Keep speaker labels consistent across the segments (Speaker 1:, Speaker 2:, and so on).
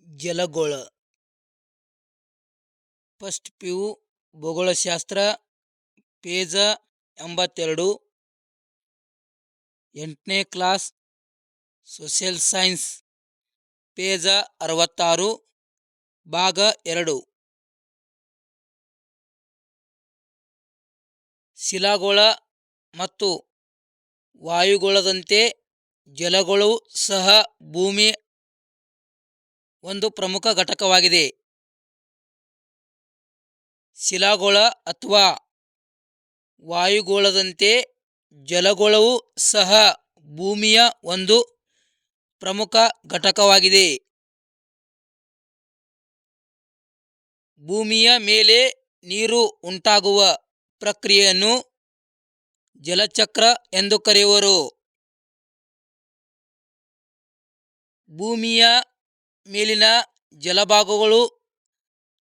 Speaker 1: ಜಲಗೋಳ. First PU ಭೂಗೋಳಶಾಸ್ತ್ರ, page 82. 8ನೇ class social science, page 66, ಭಾಗ 2. ಶಿಲಾಗೋಳ ಮತ್ತು ವಾಯುಗೋಳದಂತೆ ಜಲಗೋಳವು ಸಹ ಭೂಮಿಯ ಒಂದು ಪ್ರಮುಖ ಘಟಕವಾಗಿದೆ. ಶಿಲಾಗೋಳ ಅಥವಾ ವಾಯುಗೋಳದಂತೆ ಜಲಗೋಳವು ಸಹ ಭೂಮಿಯ ಒಂದು ಪ್ರಮುಖ ಘಟಕವಾಗಿದೆ. ಭೂಮಿಯ ಮೇಲೆ ನೀರು ಉಂಟಾಗುವ ಪ್ರಕ್ರಿಯೆಯನ್ನು ಜಲಚಕ್ರ ಎಂದು ಕರೆಯುವರು. ಭೂಮಿಯ ಮೇಲಿನ ಜಲಭಾಗಗಳು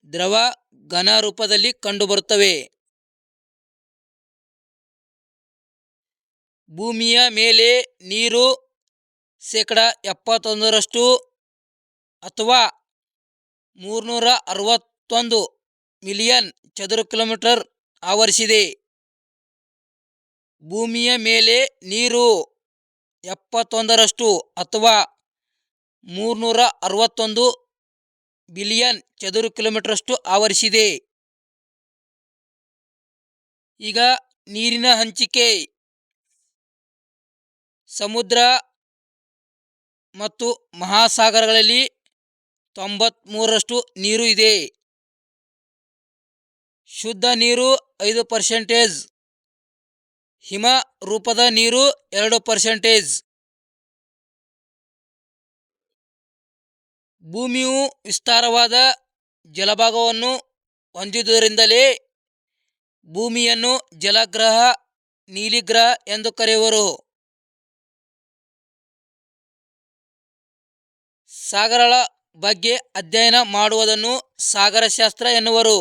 Speaker 1: ದ್ರವ ಘನ ರೂಪದಲ್ಲಿ ಕಂಡುಬರುತ್ತವೆ. ಭೂಮಿಯ ಮೇಲೆ ನೀರು 71% ಅಥವಾ 361 ಮಿಲಿಯನ್ ಚದುರ ಕಿಲೋಮೀಟರ್ ಆವರಿಸಿದೆ. ಭೂಮಿಯ ಮೇಲೆ ನೀರು 71% ಅಥವಾ 361 ಬಿಲಿಯನ್ ಚದುರ ಕಿಲೋಮೀಟರ್ಷ್ಟು ಆವರಿಸಿದೆ. ಈಗ ನೀರಿನ ಹಂಚಿಕೆ. ಸಮುದ್ರ ಮತ್ತು ಮಹಾಸಾಗರಗಳಲ್ಲಿ 93% ನೀರು ಇದೆ. ಶುದ್ಧ ನೀರು 5%, ಹಿಮ ರೂಪದ ನೀರು 2%. ಭೂಮಿಯು ವಿಸ್ತಾರವಾದ ಜಲಭಾಗವನ್ನು ಹೊಂದಿರುವುದರಿಂದಲೇ ಭೂಮಿಯನ್ನು ಜಲಗ್ರಹ, ನೀಲಿಗ್ರಹ ಎಂದು ಕರೆಯುವರು. ಸಾಗರಗಳ ಬಗ್ಗೆ ಅಧ್ಯಯನ ಮಾಡುವುದನ್ನು ಸಾಗರಶಾಸ್ತ್ರ ಎನ್ನುವರು.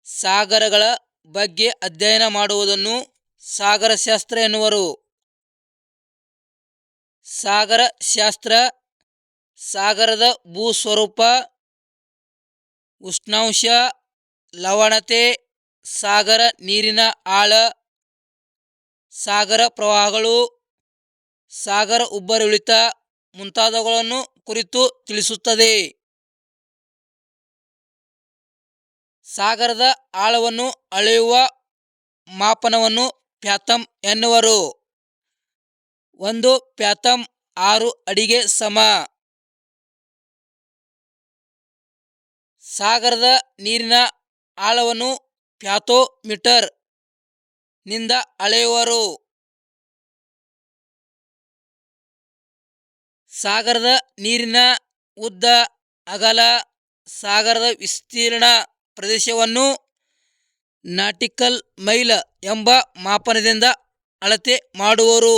Speaker 1: ಸಾಗರಗಳ ಬಗ್ಗೆ ಅಧ್ಯಯನ ಮಾಡುವುದನ್ನು ಸಾಗರಶಾಸ್ತ್ರ ಎನ್ನುವರು. ಸಾಗರಶಾಸ್ತ್ರ ಸಾಗರದ ಭೂಸ್ವರೂಪ, ಉಷ್ಣಾಂಶ, ಲವಣತೆ, ಸಾಗರ ನೀರಿನ ಆಳ, ಸಾಗರ ಪ್ರವಾಹಗಳು, ಸಾಗರ ಉಬ್ಬರವಿಳಿತ ಮುಂತಾದವುಗಳನ್ನು ಕುರಿತು ತಿಳಿಸುತ್ತದೆ. ಸಾಗರದ ಆಳವನ್ನು ಅಳೆಯುವ ಮಾಪನವನ್ನು ಫ್ಯಾಥಮ್ ಎನ್ನುವರು. 1 ಫ್ಯಾಥಮ್ 6 ಅಡಿಗೆ ಸಮ. ಸಾಗರದ ನೀರಿನ ಆಳವನ್ನು ಫ್ಯಾಥೋಮೀಟರ್ ನಿಂದ ಅಳೆಯುವರು. ಸಾಗರದ ನೀರಿನ ಉದ್ದ, ಅಗಲ, ಸಾಗರದ ವಿಸ್ತೀರ್ಣ ಪ್ರದೇಶವನ್ನು ನಾಟಿಕಲ್ ಮೈಲ್ ಎಂಬ ಮಾಪನದಿಂದ ಅಳತೆ ಮಾಡುವರು.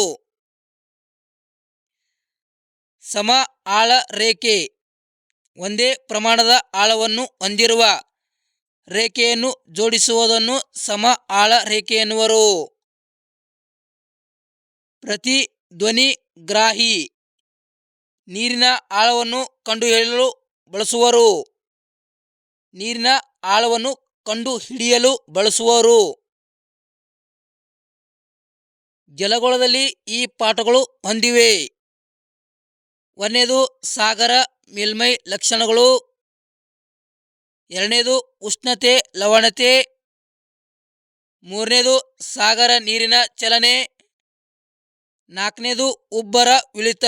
Speaker 1: ಸಮ ಆಳ ರೇಖೆ ಒಂದೇ ಪ್ರಮಾಣದ ಆಳವನ್ನು ಹೊಂದಿರುವ ರೇಖೆಯನ್ನು ಜೋಡಿಸುವುದನ್ನು ಸಮ ಆಳ ರೇಖೆ ಎನ್ನುವರು. ಪ್ರತಿಧ್ವನಿಗ್ರಾಹಿ ನೀರಿನ ಆಳವನ್ನು ಕಂಡುಹಿಡಿಯಲು ಬಳಸುವರು. ನೀರಿನ ಆಳವನ್ನು ಕಂಡುಹಿಡಿಯಲು ಬಳಸುವರು. ಜಲಗೋಳದಲ್ಲಿ ಈ ಪಾಠಗಳು ಹೊಂದಿವೆ. 1ನೇದು ಸಾಗರ ಮೇಲ್ಮೈ ಲಕ್ಷಣಗಳು. 2ನೇದು ಉಷ್ಣತೆ, ಲವಣತೆ. 3ನೇದು ಸಾಗರ ನೀರಿನ ಚಲನೆ. 4ನೇದು ಉಬ್ಬರ ಇಳಿತ.